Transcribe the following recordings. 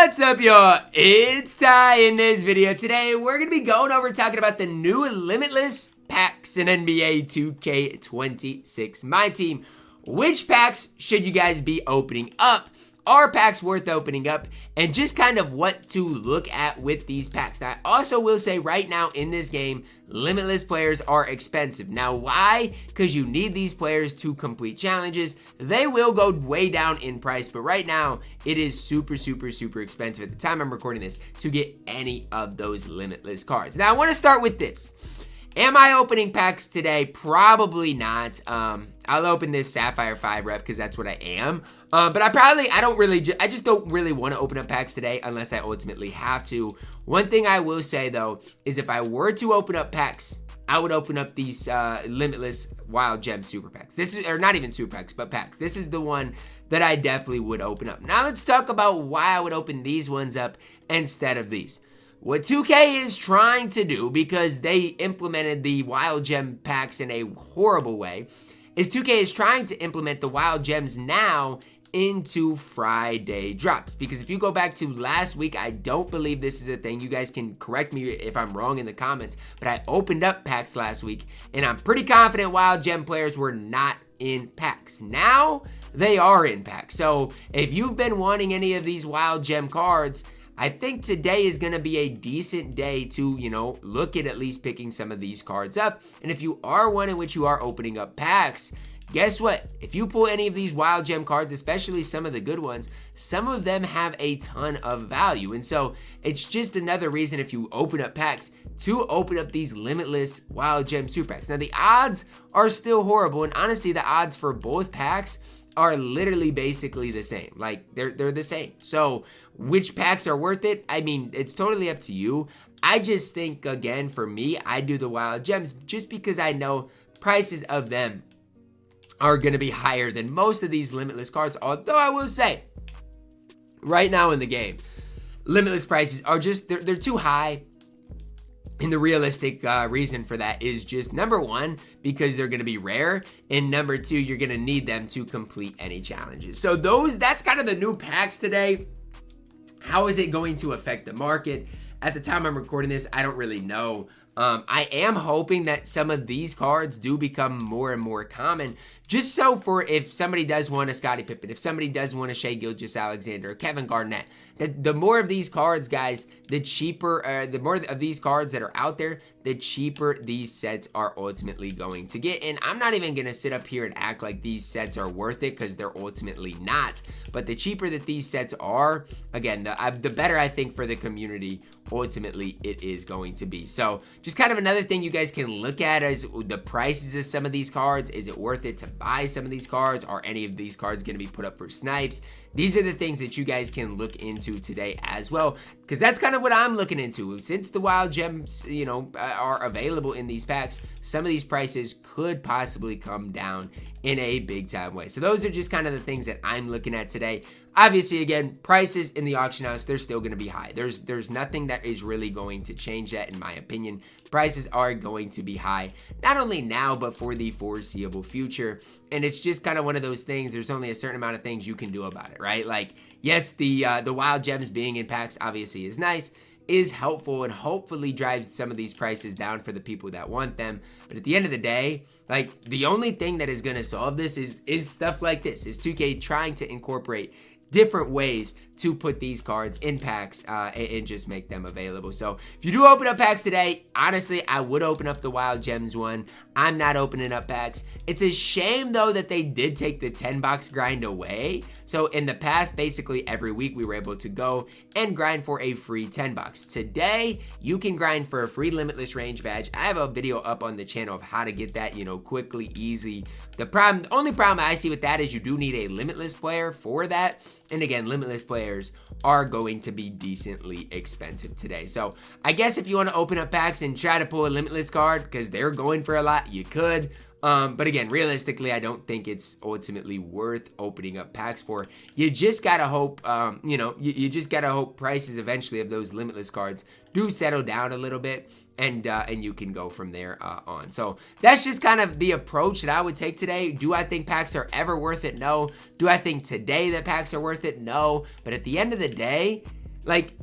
What's up, y'all? It's Ty. In this video today, we're going to be going over talking about the new Limitless packs in NBA 2K26 MyTEAM. Which packs should you guys be opening up? Are packs worth opening up? And just kind of what to look at with these packs. Now, I also will say right now in this game, Limitless players are expensive. Now, why? Because you need these players to complete challenges. They will go way down in price, but right now, it is super expensive at the time I'm recording this to get any of those Limitless cards. Now, I want to start with this. Am I opening packs today? Probably not. I'll open this Sapphire 5 rep because that's what I am. But I just don't really want to open up packs today unless I ultimately have to. One thing I will say though is if I were to open up packs, I would open up these Limitless Wild Gem Super Packs. This is, or not even Super Packs, but packs. This is the one that I definitely would open up. Now let's talk about why I would open these ones up instead of these. What 2K is trying to do, because they implemented the Wild Gem packs in a horrible way, is 2K is trying to implement the Wild Gems now into Friday drops. Because if you go back to last week, I don't believe this is a thing. You guys can correct me if I'm wrong in the comments, but I opened up packs last week, and I'm pretty confident Wild Gem players were not in packs. Now, they are in packs. So, if you've been wanting any of these Wild Gem cards, I think today is going to be a decent day to, look at least picking some of these cards up. And if you are one in which you are opening up packs, guess what? If you pull any of these Wild Gem cards, especially some of the good ones, some of them have a ton of value. And so it's just another reason if you open up packs to open up these Limitless Wild Gem Super Packs. Now the odds are still horrible. And honestly, the odds for both packs are literally basically the same. Like they're the same. So which packs are worth it? I mean, it's totally up to you. I just think, again, for me, I do the Wild Gems just because I know prices of them are going to be higher than most of these Limitless cards. Although I will say, right now in the game, Limitless prices are just, they're too high. And the realistic reason for that is just, number one, because they're going to be rare, and number two, you're going to need them to complete any challenges. So that's kind of the new packs today. How is it going to affect the market? At the time I'm recording this, I don't really know. I am hoping that some of these cards do become more and more common, just so for if somebody does want a Scottie Pippen, if somebody does want a Shai Gilgeous-Alexander, or Kevin Garnett, that the more of these cards, guys, the cheaper, the more of these cards that are out there, the cheaper these sets are ultimately going to get. And I'm not even going to sit up here and act like these sets are worth it, because they're ultimately not. But the cheaper that these sets are, again, the better I think for the community, ultimately it is going to be. So just kind of another thing you guys can look at is the prices of some of these cards. Is it worth it to buy some of these cards? Are any of these cards going to be put up for snipes? These are the things that you guys can look into today as well, because that's kind of what I'm looking into. Since the Wild Gems, are available in these packs, some of these prices could possibly come down in a big time way. So those are just kind of the things that I'm looking at today. Obviously, again, prices in the auction house, they're still going to be high. There's nothing that is really going to change that, in my opinion. Prices are going to be high, not only now, but for the foreseeable future. And it's just kind of one of those things. There's only a certain amount of things you can do about it, right? Like, yes, the Wild Gems being in packs obviously is nice, is helpful, and hopefully drives some of these prices down for the people that want them. But at the end of the day, like, the only thing that is going to solve this is stuff like this, is 2K trying to incorporate different ways to put these cards in packs and just make them available. So if you do open up packs today, honestly, I would open up the Wild Gems one. I'm not opening up packs. It's a shame though that they did take the 10-box grind away. So in the past, basically every week we were able to go and grind for a free 10-box. Today, you can grind for a free Limitless range badge. I have a video up on the channel of how to get that, quickly, easy. The only problem I see with that is you do need a Limitless player for that. And again, Limitless players are going to be decently expensive today. So I guess if you want to open up packs and try to pull a Limitless card, because they're going for a lot, you could. But again, realistically, I don't think it's ultimately worth opening up packs for. You just gotta hope, you just gotta hope prices eventually of those Limitless cards do settle down a little bit, and you can go from there on. So that's just kind of the approach that I would take today. Do I think packs are ever worth it? No. Do I think today that packs are worth it? No. But at the end of the day, like,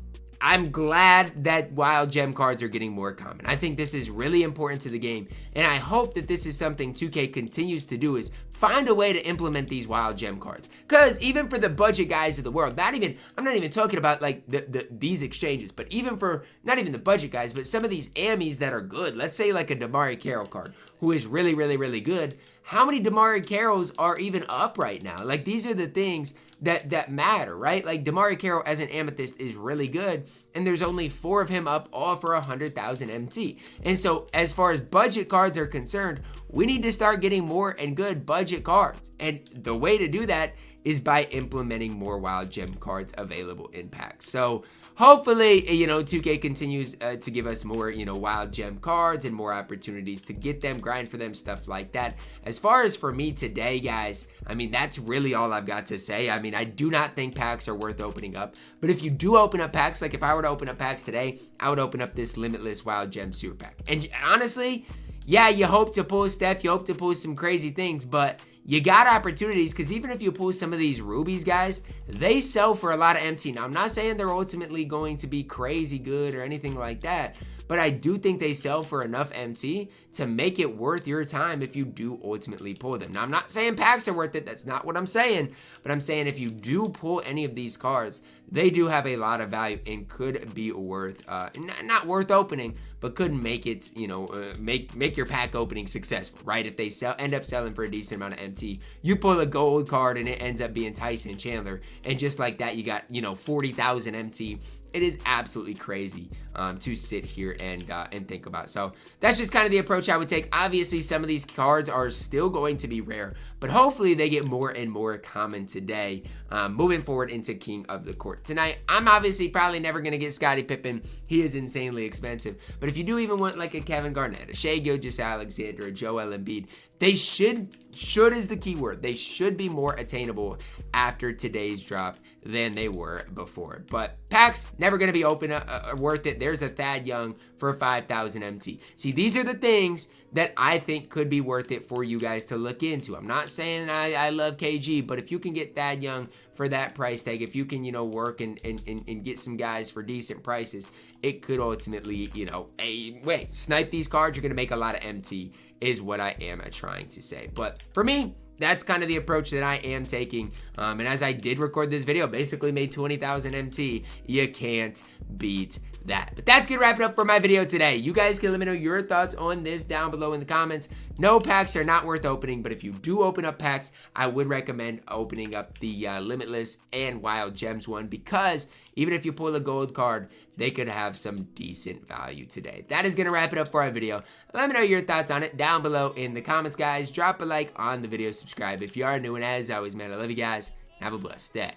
I'm glad that wild gem cards are getting more common. I think this is really important to the game, and I hope that this is something 2K continues to do, is find a way to implement these wild gem cards. Because even for the budget guys of the world, I'm not even talking about like these exchanges, but even for, not even the budget guys, but some of these Ammies that are good, let's say like a DeMarre Carroll card, who is really, really, really good. How many DeMarre Carrolls are even up right now? Like, these are the things that matter, right? Like, DeMarre Carroll as an Amethyst is really good, and there's only 4 of him up, all for 100,000 MT. And so, as far as budget cards are concerned, we need to start getting more and good budget cards. And the way to do that is by implementing more wild gem cards available in packs. So hopefully, 2K continues to give us more, wild gem cards and more opportunities to get them, grind for them, stuff like that. As far as for me today, guys, I mean, that's really all I've got to say. I mean, I do not think packs are worth opening up, but if you do open up packs, like if I were to open up packs today, I would open up this Limitless Wild Gem Super Pack. And honestly, yeah, you hope to pull Steph, you hope to pull some crazy things, but you got opportunities, because even if you pull some of these rubies, guys, they sell for a lot of MT. Now, I'm not saying they're ultimately going to be crazy good or anything like that, but I do think they sell for enough MT to make it worth your time if you do ultimately pull them. Now, I'm not saying packs are worth it. That's not what I'm saying. But I'm saying if you do pull any of these cards, they do have a lot of value and could be worth, not worth opening, but could make it, make your pack opening successful, right? If they end up selling for a decent amount of MT, you pull a gold card and it ends up being Tyson Chandler, and just like that, you got, 40,000 MT. It is absolutely crazy to sit here and think about. So that's just kind of the approach I would take. Obviously, some of these cards are still going to be rare, but hopefully they get more and more common today, moving forward into King of the Court. Tonight, I'm obviously probably never going to get Scottie Pippen. He is insanely expensive. But if you do even want like a Kevin Garnett, a Shai Gilgeous-Alexander, a Joel Embiid, they should is the key word. They should be more attainable after today's drop than they were before. But packs, never going to be worth it. There's a Thad Young for 5,000 MT. See, these are the things that I think could be worth it for you guys to look into. I'm not saying I love KG, but if you can get Thad Young for that price tag, if you can, work and get some guys for decent prices, it could ultimately, snipe these cards. You're going to make a lot of MT is what I am trying to say. But for me, that's kind of the approach that I am taking. And as I did record this video, basically made 20,000 MT. You can't beat that. But that's gonna wrap it up for my video today. You guys can let me know your thoughts on this down below in the comments. No, packs are not worth opening, but if you do open up packs, I would recommend opening up the Limitless and Wild Gems one, because even if you pull a gold card, they could have some decent value today. That is gonna wrap it up for our video. Let me know your thoughts on it down below in the comments, guys. Drop a like on the video, subscribe if you are new, and as always, man, I love you guys. Have a blessed day.